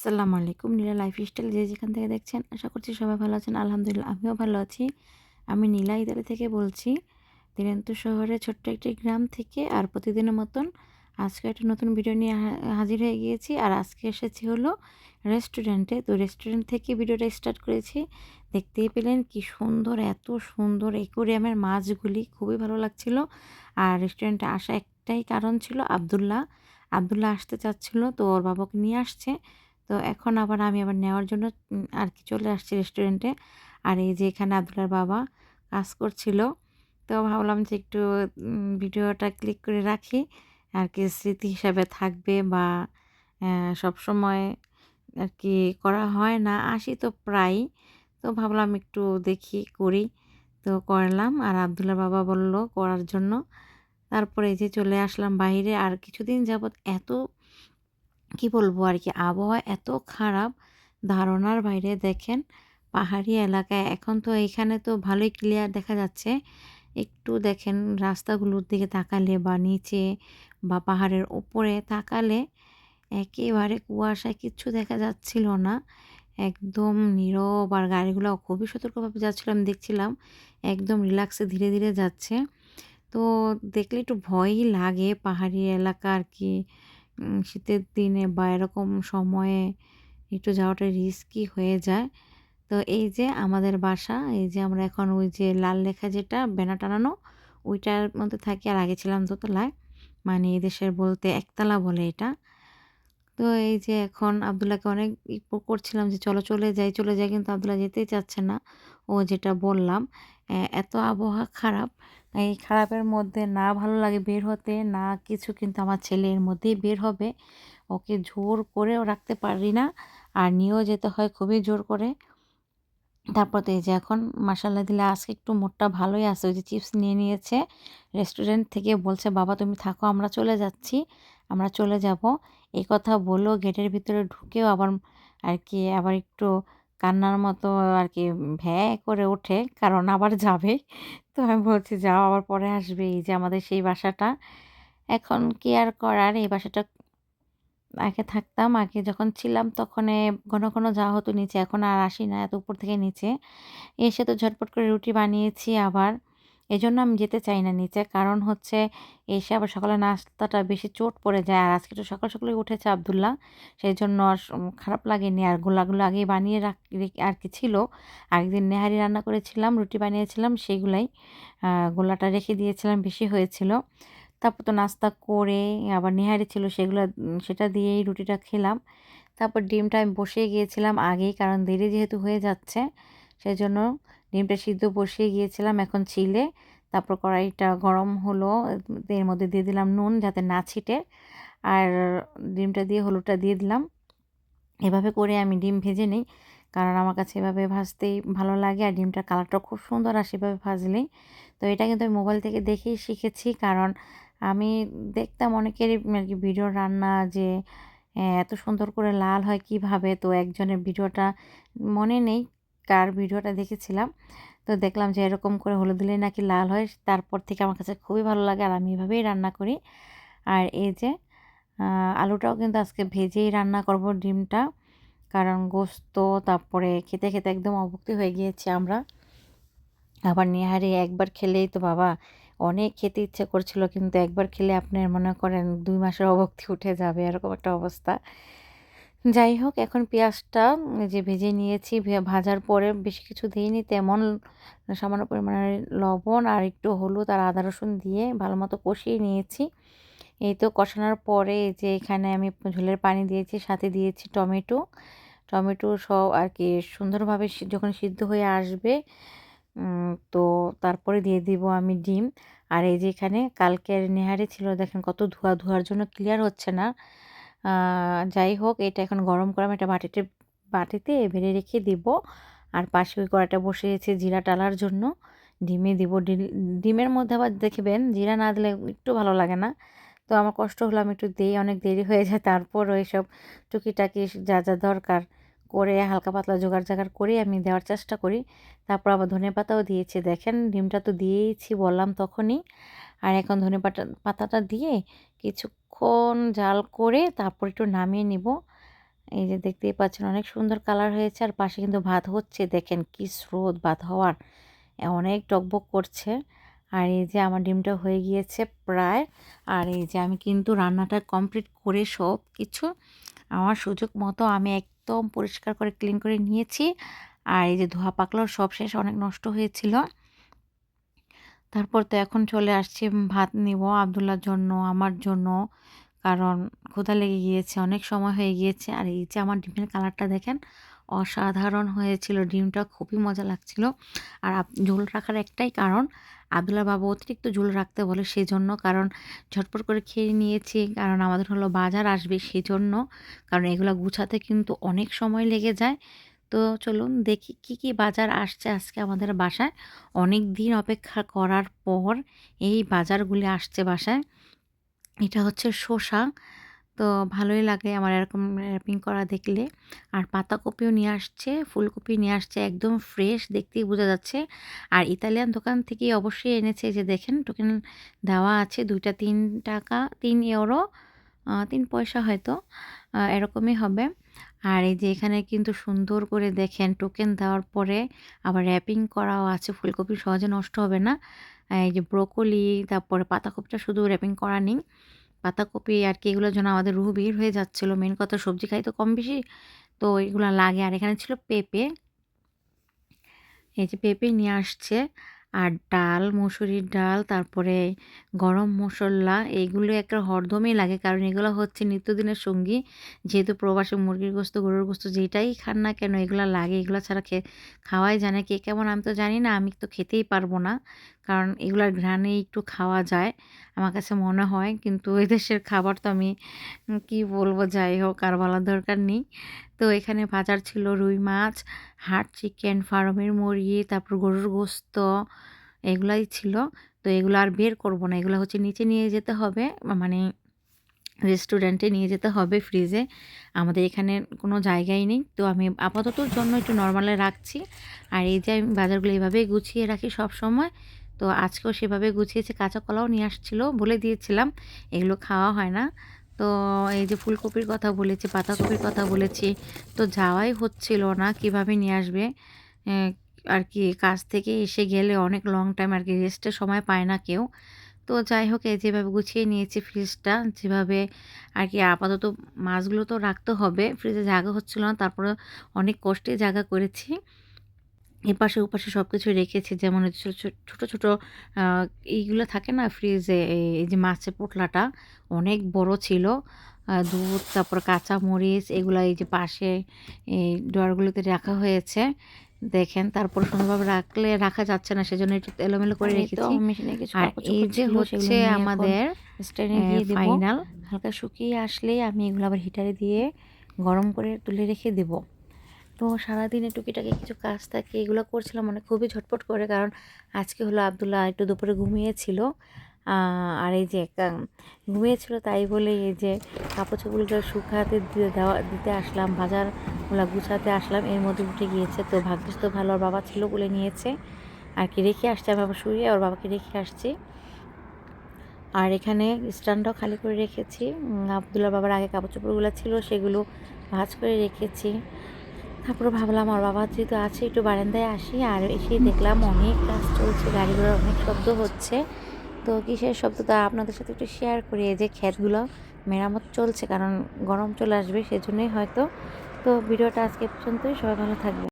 আসসালামু আলাইকুম। নীলা লাইফস্টাইল যে যেখান থেকে দেখছেন আশা করছি সবাই ভালো আছেন। আলহামদুলিল্লাহ আমিও ভালো আছি। আমি নীলা ইতালি থেকে বলছি। দিনাজপুর শহরের ছোট্ট একটি গ্রাম থেকে আর প্রতিদিনের মতন আজকে একটা নতুন ভিডিও নিয়ে হাজির হয়ে গিয়েছি। আর আজকে এসেছি হলো রেস্টুরেন্টে। তো রেস্টুরেন্ট থেকে ভিডিওটা স্টার্ট করেছি। দেখতেই পেলেন কি সুন্দর, এত সুন্দর অ্যাকোয়ারিয়ামের মাছগুলি খুবই ভালো লাগছিল। আর রেস্টুরেন্টে আসা একটাই কারণ ছিল আব্দুল্লাহ। আব্দুল্লাহ আসতে চাচ্ছিল, তো ওর বাবাকে নিয়ে আসছে। তো এখন আমি আবার নেওয়ার জন্য আর কি চলে আসছি রেস্টুরেন্টে। আর এই যে এখানে আব্দুল্লাহর বাবা কাজ করছিল। তো ভাবলাম যে একটু ভিডিওটা ক্লিক করে রাখি, আর কি স্মৃতি হিসাবে থাকবে। বা সবসময় আর কি করা হয় না, আসি তো প্রায়ই। তো ভাবলাম একটু দেখি করি, তো করলাম। আর আব্দুল্লাহর বাবা বলল করার জন্য। তারপরে এই যে চলে আসলাম বাইরে। আর কিছুদিন যাবৎ এত কি বলবো আর কি, আবহাওয়া এত খারাপ, ধারণার বাইরে। দেখেন পাহাড়ি এলাকায় এখন তো এইখানে তো ভালোই ক্লিয়ার দেখা যাচ্ছে। একটু দেখেন রাস্তাগুলোর দিকে তাকালে বা নিচে বা পাহাড়ের উপরে তাকালে একেবারে কুয়াশায় কিচ্ছু দেখা যাচ্ছিল না। একদম নীরব। আর গাড়িগুলো খুবই সতর্কভাবে যাচ্ছিল, আমি দেখছিলাম একদম রিল্যাক্সে ধীরে ধীরে যাচ্ছে। তো দেখলে একটু ভয়ই লাগে পাহাড়ি এলাকা আর কি। শীতের দিনে বা এরকম সময়ে একটু যাওয়াটা রিস্কি হয়ে যায়। তো এই যে আমাদের বাসা, এই যে আমরা এখন ওই যে লাল লেখা যেটা ব্যানার টানানো ওইটার মধ্যে থাকি। আর আগে ছিলাম দোতলায়, মানে এদেশের বলতে একতলা বলে এটা। তো এই যে এখন আব্দুল্লাহকে অনেক করছিলাম যে চলো চলে যাই, চলে যাই, কিন্তু আব্দুল্লাহ যেতেই চাচ্ছে না। ও যেটা বললাম, এত আবহাওয়া খারাপ, এই খারাপের মধ্যে না ভালো লাগে বের হতে না কিছু, কিন্তু আমার ছেলে এর মধ্যেই বের হবে। ওকে জোর করেও রাখতে পারি না, আর নিয়েও যেতে হয় খুবই জোর করে। তারপর তো এই যে এখন মাশাআল্লাহ দিলে আজকে একটু মুডটা ভালোই আছে। ওই যে চিপস নিয়ে নিয়েছে রেস্টুরেন্ট থেকে, বলছে বাবা তুমি থাকো আমরা চলে যাচ্ছি, আমরা চলে যাব। এই কথা বলেও গেটের ভিতরে ঢুকেও আবার আর কি আবার একটু কান্নার মতো আর কি ভ্যাঁ করে ওঠে, কারণ আবার যাবে। তো আমি বলছি যাও আবার পরে আসবে। এই যে আমাদের সেই বাসাটা, এখন কি আর করার, এই বাসাটা আগে থাকতাম, আগে যখন ছিলাম তখন ঘন ঘন যাওয়া হতো নিচে, এখন আর আসি না এত উপর থেকে নিচে। এসে তো ঝটপট করে রুটি বানিয়েছি আবার। এজন্য আমি যেতে চাই না নিচে, কারণ হচ্ছে এসে আবার সকালে নাস্তাটা বেশি চোট পড়ে যায়। আর আজকে তো সকাল সকালেই উঠেছে আব্দুল্লাহ, সেই জন্য আর খারাপ লাগেনি। আর গোলাগুলো আগেই বানিয়ে আর কি ছিল। আগের নেহারি রান্না করেছিলাম, রুটি বানিয়েছিলাম, সেগুলাই গোলাটা রেখে দিয়েছিলাম, বেশি হয়েছিল। তারপর তো নাস্তা করে আবার নেহারি ছিল, সেগুলো সেটা দিয়েই রুটিটা খেলাম। তারপর ডিমটা আমি বসিয়ে গিয়েছিলাম আগেই, কারণ দেরি যেহেতু হয়ে যাচ্ছে সেজন্য ডিমটা সিদ্ধ বসিয়ে গিয়েছিলাম এখন চিলে। তারপর কড়াইটা গরম হলো, এর মধ্যে দিয়ে দিলাম নুন যাতে না ছিটে, আর ডিমটা দিয়ে হলুদটা দিয়ে দিলাম। এভাবে করে আমি ডিম ভেজে নিই, কারণ আমার কাছে এভাবে ভাজতেই ভালো লাগে। আর ডিমটার কালারটাও খুব সুন্দর আসে এভাবে ভাজলেই। তো এটা কিন্তু আমি মোবাইল থেকে দেখেই শিখেছি, কারণ আমি দেখতাম অনেকেরই আর কি ভিডিও রান্না যে এত সুন্দর করে লাল হয় কিভাবে। তো একজনের ভিডিওটা মনে নেই কার ভিডিওটা দেখেছিলাম, তো দেখলাম যে এরকম করে হলুদ দিলেই নাকি লাল হয়। তারপর থেকে আমার কাছে খুবই ভালো লাগে, আর আমি এভাবেই রান্না করি। আর এই যে আলুটাও কিন্তু আজকে ভেজেই রান্না করব ডিমটা, কারণ গোস্ত তারপরে খেতে খেতে একদম অভুক্তি হয়ে গিয়েছি আমরা। আবার নেহারি একবার খেলেই তো বাবা অনেক খেতে ইচ্ছে করছিল, কিন্তু একবার খেলে আপনার মনে করেন ২ মাসের অভুক্তি উঠে যাবে, এরকম একটা অবস্থা। যাই হোক, এখন পেঁয়াজটা এই যে ভেজে নিয়েছি, ভাজার পরে বেশি কিছু দিইনি তেমন, সামান্য পরিমাণে লবণ আর একটু হলুদ আর আদা রসুন দিয়ে ভালো মতো কষিয়ে নিয়েছি। এই তো কষানোর পরে এই যে এখানে আমি ঝোলের পানি দিয়েছি, সাথে দিয়েছি টমেটো। টমেটো সব আর কি সুন্দরভাবে যখন সিদ্ধ হয়ে আসবে, তো তারপরে দিয়ে দিব আমি ডিম। আর এই যে এখানে কালকের নেহারি ছিল, দেখেন কত ধোয়া, ধোয়ার জন্য ক্লিয়ার হচ্ছে না। যাই হোক, এটা এখন গরম করে আমি একটা বাটিতে বেড়ে রেখে দিব। আর পাশে ওই কড়াইটা বসিয়েছি জিরা টালার জন্য, ডিমে দিব। ডিমের মধ্যে আবার দেখবেন জিরা না দিলে একটু ভালো লাগে না। তো আমার কষ্ট হলো, আমি একটু দেই, অনেক দেরি হয়ে যায়। তারপর ওইসব টুকিটাকি যা যা দরকার করে হালকা পাতলা জোগাড় জাগাড় করে আমি দেওয়ার চেষ্টা করি। তারপর আবার ধনেপাতাও দিয়েছি, দেখেন ডিমটা তো দিয়েইছি বললাম তখনই। আর এখন পাতাটা দিয়ে কিছুক্ষণ জাল করে তারপর একটু নামিয়ে নিব। এই যে দেখতেই পাচ্ছেন অনেক সুন্দর কালার হয়েছে। আর পাশে কিন্তু ভাত হচ্ছে, দেখেন কি স্রোত ভাত হওয়ার, অনেক টকবক করছে। আর এই যে আমার ডিমটা হয়ে গিয়েছে প্রায়। আর এই যে আমি কিন্তু রান্নাটা কমপ্লিট করে সব কিছু আমার সুযোগ মতো আমি একদম পরিষ্কার করে ক্লিন করে নিয়েছি। আর এই যে ধোয়া পাকলাও সব শেষ, অনেক নষ্ট হয়েছিল। তারপর তো এখন চলে আসছি ভাত নিব আব্দুল্লাহর জন্য, আমার জন্য, কারণ ক্ষুধা লেগে গিয়েছে, অনেক সময় হয়ে গিয়েছে। আর এই যে আমার ডিমের কালারটা দেখেন, অসাধারণ হয়েছিল, ডিমটা খুবই মজা লাগছিল। আর ঝোল রাখার একটাই কারণ, আব্দুল্লাহ বাবা অতিরিক্ত ঝোল রাখতে বলে সেজন্য, কারণ ঝটপট করে খেয়ে নিয়েছি, কারণ আমাদের হলো বাজার আসবে সেজন্য, কারণ এগুলো গুছাতে কিন্তু অনেক সময় লেগে যায়। তো চলুন দেখি কি কি বাজার আসছে আজকে আমাদের বাসায়। অনেক দিন অপেক্ষা করার পর এই বাজারগুলি আসছে বাসায়। এটা হচ্ছে শসা। তো ভালোই লাগে আমার এরকম র্যাপিং করা দেখলে। আর পাতাকপিও নিয়ে আসছে, ফুলকপি নিয়ে আসছে, একদম ফ্রেশ, দেখতেই বোঝা যাচ্ছে। আর ইতালিয়ান দোকান থেকেই অবশ্যই এনেছে। এই যে দেখেন টোকেন দেওয়া আছে, ২টা ৩ টাকা, ৩ ইউরো, ৩ পয়সা হয়তো, এরকমই হবে। আর এই যে এখানে কিন্তু সুন্দর করে দেখেন টোকেন দেওয়ার পরে আবার র্যাপিং করাও আছে, ফুলকপি সহজে নষ্ট হবে না। এই যে ব্রোকলি, তারপরে পাতাকপিটা শুধু র্যাপিং করা নেই। পাতাকপি আর কি এগুলোর জন্য আমাদের রুহু বের হয়ে যাচ্ছিল। মেন কথা সবজি খাই তো কম বেশি, তো এগুলো লাগে। আর এখানে ছিল পেঁপে, এই যে পেঁপে নিয়ে আসছে। আর ডাল, মসুরির ডাল, তারপরে গরম মসল্লা, এইগুলো একটা হরদমই লাগে, কারণ এগুলো হচ্ছে নিত্যদিনের সঙ্গী। যেহেতু প্রবাসী মুরগির গোস্ত, গরুর গোস্ত যেটাই খান না কেন এগুলো লাগে, এগুলো ছাড়া খাওয়াই যায় না। কে কেমন আমি তো জানি না, আমি তো খেতেই পারবো না, কারণ এগুলার ঘ্রাণেই একটু খাওয়া যায় আমার কাছে মনে হয়। কিন্তু এই দেশের খাবার তো আমি কি বলবো, যাই হোক আর বলার দরকার নেই। তো এখানে বাজার ছিল রুই মাছ, হাট চিকেন, ফার্মের মুরগি, তারপর গরুর গোস্ত, এগুলাই ছিল। তো এগুলো আর বের করব না, এগুলো হচ্ছে নিচে নিয়ে যেতে হবে, মানে রেস্টুরেন্টে নিয়ে যেতে হবে ফ্রিজে। আমাদের এখানে কোনো জায়গাই নেই, তো আমি আপাততর জন্য একটু নর্মালে রাখছি। আর এই যে আমি বাজারগুলো এইভাবেই গুছিয়ে রাখি সব সময়। তো আজকেও সেভাবে গুছিয়েছি, কাঁচা কলাও নিয়ে আসছিল, বলে দিয়েছিলাম এগুলো খাওয়া হয় না। তো এই যে ফুলকপির কথা বলেছি, পাতাকপির কথা বলেছি, তো যাওয়াই হচ্ছিল না, কিভাবে নিয়ে আসবে। আর কি কাজ থেকে এসে গেলে অনেক লং টাইম আর কি রেস্টের সময় পায় না কেউ। তো যাই হোক এই যেভাবে গুছিয়ে নিয়েছি ফ্রিজটা, যেভাবে আর কি আপাতত মাছগুলো তো রাখতে হবে, ফ্রিজে জায়গা হচ্ছিল না, তারপরে অনেক কষ্টে জায়গা করেছি। এপাশে ওপাশে সব কিছু রেখেছি, যেমন ছোট ছোট এইগুলো থাকে না ফ্রিজে, এই যে মাছের পোটলাটা অনেক বড় ছিল। দুধ, তারপর কাঁচামরিচ, এগুলা এই যে পাশে এই ড্রয়ারগুলোতে রাখা হয়েছে দেখেন। তারপর সুন্দরভাবে রাখা যাচ্ছে না, সেজন্য একটু এলোমেলো করে রেখেছি। আর এই যে হচ্ছে আমাদের স্ট্যান্ডে দিয়ে দেব। ফাইনাল হালকা শুকিয়ে আসলেই আমি এগুলো আবার হিটারে দিয়ে গরম করে তুলে রেখে দেবো। তো সারাদিনে টুকিটাকি কিছু কাজ থাকে, এগুলো করছিলাম মানে খুবই ঝটপট করে, কারণ আজকে হলো আব্দুল্লাহ একটু দুপুরে ঘুমিয়েছিল। আর এই যে ঘুমিয়েছিল তাই বলে এই যে কাপড় চোপড়গুলো শুকাতে দিতে আসলাম, বাজারগুলো গুছাতে আসলাম, এর মধ্যে উঠে গিয়েছে। তো ভাগ্যিস তো ভালো, ওর বাবা ছিল বলে নিয়েছে আর কি, রেখে আসছে, আমি আবার শুয়ে ওর বাবাকে রেখে আসছি। আর এখানে স্ট্যান্ডটাও খালি করে রেখেছি, আব্দুল্লাহ বাবার আগে কাপড় চোপড়গুলো ছিল সেগুলো ভাঁজ করে রেখেছি। তারপরে ভাবলাম ওর বাবা যেহেতু আছে একটু বারান্দায় আসি, আর এসে দেখলাম অনেক কাজ চলছে, গাড়ি ঘোড়ার অনেক শব্দ হচ্ছে। তো কিসের শব্দ তা আপনাদের সাথে একটু শেয়ার করি। এই যে ক্ষেতগুলো মেরামত চলছে, কারণ গরম চলে আসবে সেজন্যই হয়তো। তো ভিডিওটা আজকে পর্যন্তই, সবাই ভালো থাকবে।